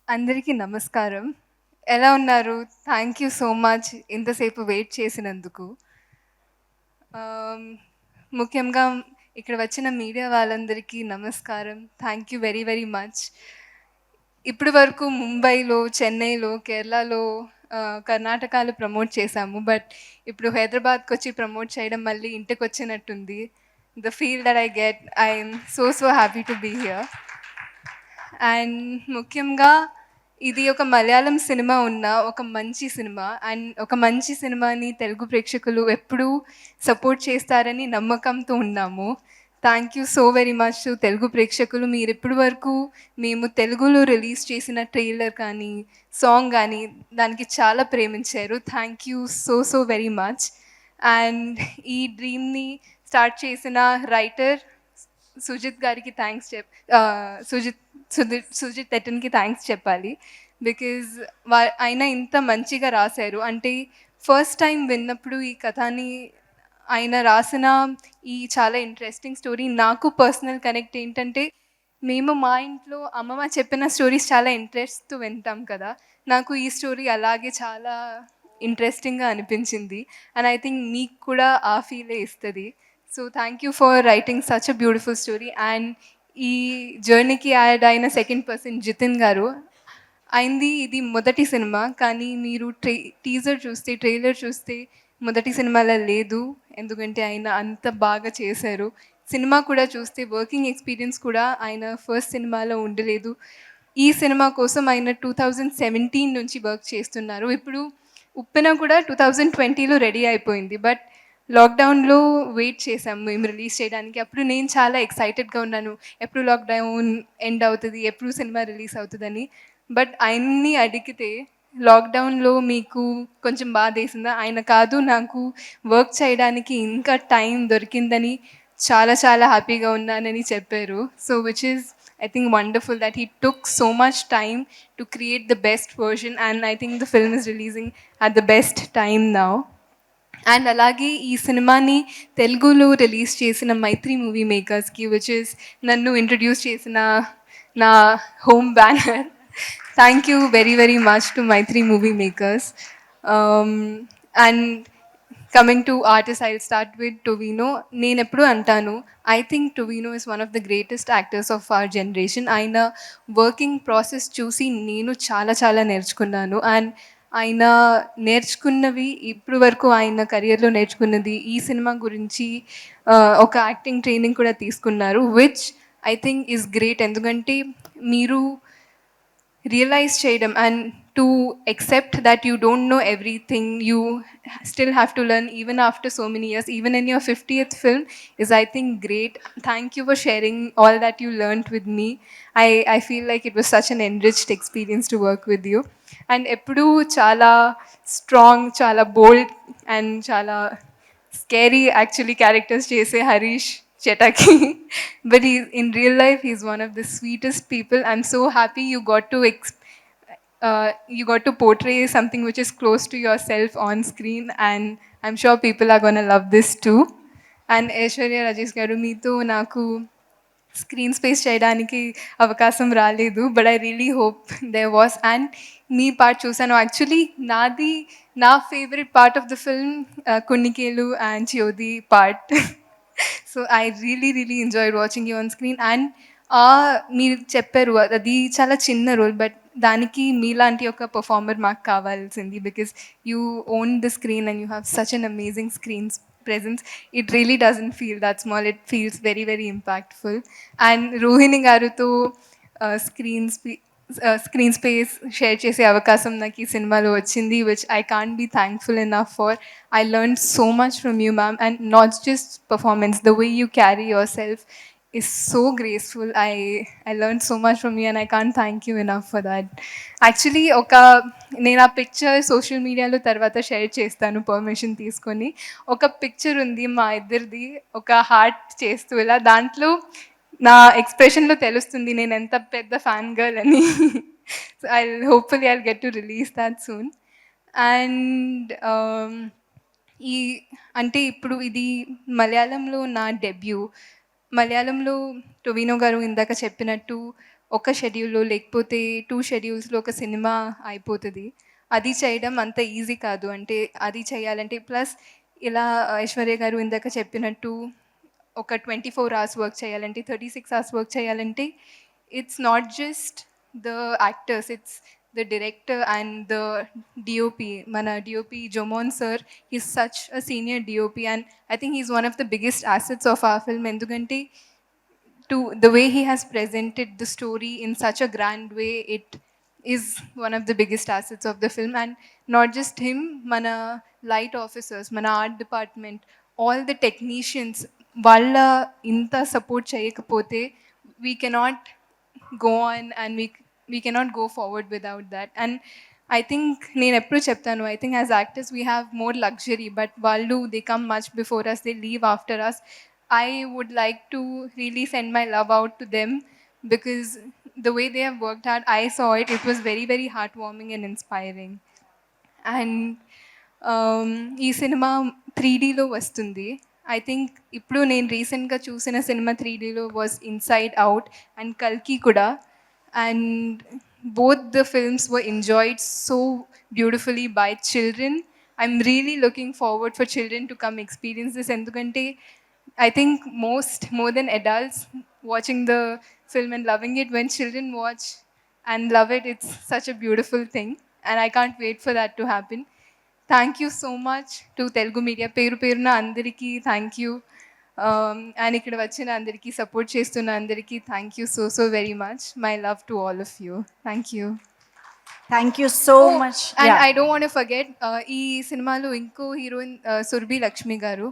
అందరికీ నమస్కారం. ఎలా ఉన్నారు? థ్యాంక్ యూ సో మచ్ ఇంతసేపు వెయిట్ చేసినందుకు. ఆహ్, ముఖ్యంగా ఇక్కడ వచ్చిన మీడియా వాళ్ళందరికీ నమస్కారం. Thank you very very much. ఇప్పటి వరకు ముంబైలో, చెన్నైలో, కేరళలో, కర్ణాటకలో ప్రమోట్ చేశాము. బట్ ఇప్పుడు హైదరాబాద్‌కొచ్చి ప్రమోట్ చేయడం మళ్ళీ ఇంటికొచ్చినట్టుంది. The feel that I get I am so happy to be here. And ముఖ్యంగా ఇది ఒక మలయాళం సినిమా ఉన్న ఒక మంచి సినిమా. అండ్ ఒక మంచి సినిమాని తెలుగు ప్రేక్షకులు ఎప్పుడూ సపోర్ట్ చేస్తారని నమ్మకంతో ఉన్నాము. Thank you so very much to Telugu ప్రేక్షకులు. మీరిప్పటి వరకు మేము తెలుగులో రిలీజ్ చేసిన ట్రైలర్ కానీ, సాంగ్ గానీ దానికి చాలా ప్రేమించారు. Thank you very much. And ఈ డ్రీమ్‌ని స్టార్ట్ చేసిన రైటర్ సుజిత్ గారికి థ్యాంక్స్ సుజిత్ ఎట్టన్‌కి థ్యాంక్స్ చెప్పాలి. బికాజ్ ఆయన ఇంత మంచిగా రాశారు. అంటే ఫస్ట్ టైమ్ విన్నప్పుడు ఈ కథని ఆయన రాసిన ఈ చాలా ఇంట్రెస్టింగ్ స్టోరీ నాకు పర్సనల్ కనెక్ట్ ఏంటంటే, మేము మా ఇంట్లో అమ్మమ్మ చెప్పిన స్టోరీస్ చాలా ఇంట్రెస్ట్‌తో వింటాం కదా! నాకు ఈ స్టోరీ అలాగే చాలా ఇంట్రెస్టింగ్‌గా అనిపించింది. అండ్ ఐ థింక్ మీకు కూడా ఆ ఫీలే ఇస్తది. So thank you for writing such a beautiful story. And ఈ జర్నీకి యాడ్ అయిన సెకండ్ పర్సన్ జితిన్ గారు. ఆయనది ఇది మొదటి సినిమా. కానీ మీరు టీజర్ చూస్తే, ట్రైలర్ చూస్తే మొదటి సినిమాలా లేదు. ఎందుకంటే ఆయన అంత బాగా చేశారు. సినిమా కూడా చూస్తే వర్కింగ్ ఎక్స్‌పీరియన్స్ కూడా ఆయన ఫస్ట్ సినిమాలో ఉండలేదు. ఈ సినిమా కోసం ఆయన 2017 నుంచి వర్క్ చేస్తున్నారు. ఇప్పుడు 'ఉప్పెన' కూడా 2020లో రెడీ అయిపోయింది. బట్ లాక్‌డౌన్‌లో వెయిట్ చేసాం మేము రిలీజ్ చేయడానికి. అప్పుడు నేను చాలా ఎక్సైటెడ్‌గా ఉన్నాను. ఎప్పుడు లాక్‌డౌన్ ఎండ్ అవుతది? ఎప్పుడు సినిమా రిలీజ్ అవుతదని. బట్ ఆయన్ని అడిగితే లాక్‌డౌన్‌లో మీకు కొంచెం బాధేసిందా? ఆయన కాదు, నాకు వర్క్ చేయడానికి ఇంకా టైం దొరికిందని చాలా హ్యాపీగా ఉన్నానని చెప్పారు. So which is I think wonderful that he took so much time to create the best version, and I think the film is releasing at the best time now. And అలాగే ఈ సినిమాని తెలుగులో release చేసిన Mythri movie మేకర్స్‌కి which is నన్ను introduce చేసిన నా home banner. Thank you very much to Mythri movie makers. And coming to artist I will start with Tovino. నేనెప్పుడూ అంటాను, I think Tovino is one of the greatest actors of our generation. ఆయన working process చూసి నేను చాలా నేర్చుకున్నాను. And ఆయన నేర్చుకున్నవి ఇప్పుడు వరకు ఆయన కెరియర్‌లో నేర్చుకున్నది ఈ సినిమా గురించి ఒక యాక్టింగ్ ట్రైనింగ్ కూడా తీసుకున్నారు. Which I think is great. ఎందుకంటే మీరు రియలైజ్ చేయడం and to accept that you don't know everything, you still have to learn even after so many years, even in your 50th film is I think great. Thank you for sharing all that you learned with me. I feel like it was such an enriched experience to work with you. And ఎప్పుడూ చాలా strong, చాలా బోల్డ్ and చాలా scary actually characters చేసే Harish Chetaki. But in real life, he's one of the sweetest people. I'm so happy you got to portray something which is close to yourself on screen, and I'm sure people are gonna love this too. And Aishwarya Rajesh garu, meeto naku screen space చేయడానికి అవకాశం రాలేదు. But I really hope there was. And మీ part చూసాను. Actually నా favourite part of the film కున్నికేలు and చియోది part. So I really enjoyed watching you on screen. And మీరు చెప్పారు అది చాలా చిన్న రోల్, బట్ దానికి మీలాంటి ఒక పర్ఫార్మర్ మాకు కావాల్సింది. Because you own the screen and you have such an amazing screen presence. It really doesn't feel that small. It feels very impactful. And Rohini garuto screen space share chese avakasam naki cinemalo vachindi, which I can't be thankful enough for. I learned so much from you, ma'am, and not just performance, the way you carry yourself is so graceful. I learned so much from you, and I can't thank you enough for that. Actually నేను ఆ picture social మీడియాలో తర్వాత share చేస్తాను permission తీసుకొని. ఒక picture ఉంది మా ఇద్దరిది, ఒక హార్ట్ చేస్తూ ఇలా. దాంట్లో నా ఎక్స్ప్రెషన్లో తెలుస్తుంది నేను ఎంత పెద్ద ఫ్యాన్ గర్ల్ అని. So I get to release that soon. And ఈ అంటే ఇప్పుడు ఇది మలయాళంలో నా డెబ్యూ. మలయాళంలో టొవినో గారు ఇందాక చెప్పినట్టు ఒక షెడ్యూల్‌లో లేకపోతే 2 షెడ్యూల్స్‌లో ఒక సినిమా అయిపోతది. అది చేయడం అంత ఈజీ కాదు. అంటే అది చేయాలంటే ప్లస్ ఇలా ఐశ్వర్య గారు ఇందాక చెప్పినట్టు ఒక 24 అవర్స్ వర్క్ చేయాలంటే, 36 అవర్స్ వర్క్ చేయాలంటే it's not just the actors, it's the director and the DOP. మన DOP Jomon sir is such a senior DOP and I think he is one of the biggest assets of our film. ఎందుకంటే to the way he has presented the story in such a grand way, it is one of the biggest assets of the film. And not just him, mana light officers, mana art department, all the technicians, వాళ్ళ ఇంత support చేయకపోతే we cannot go on and we cannot go forward without that. And I think నేను ఎప్పుడు చెప్తాను, I think as actors we have more luxury, but వాళ్ళు they come much before us, they leave after us. I would like to really send my love out to them because the way they have worked hard, I saw it, it was very very heartwarming and inspiring. And ఈ సినిమా 3Dలో వస్తుంది. I think ఇప్పుడు నేను రీసెంట్గా చూసిన సినిమా 3Dలో వాజ్ ఇన్సైడ్ అవుట్ అండ్ కల్కి కూడా. And both the films were enjoyed so beautifully by children. I'm really looking forward for children to come experience this. ఎందుకంటే I think more than adults watching the film and loving it, when children watch and love it, it's such a beautiful thing. And I can't wait for that to happen. Thank you so much to Telugu Media. Peru Peruna Andariki, thank you. And ikkada vachina andariki, support chestunna andariki, thank you so so very much. My love to all of you. Thank you. Thank you so much. And Yeah. I don't want to forget, ee cinemalo inko heroine Surbhi Lakshmi garu.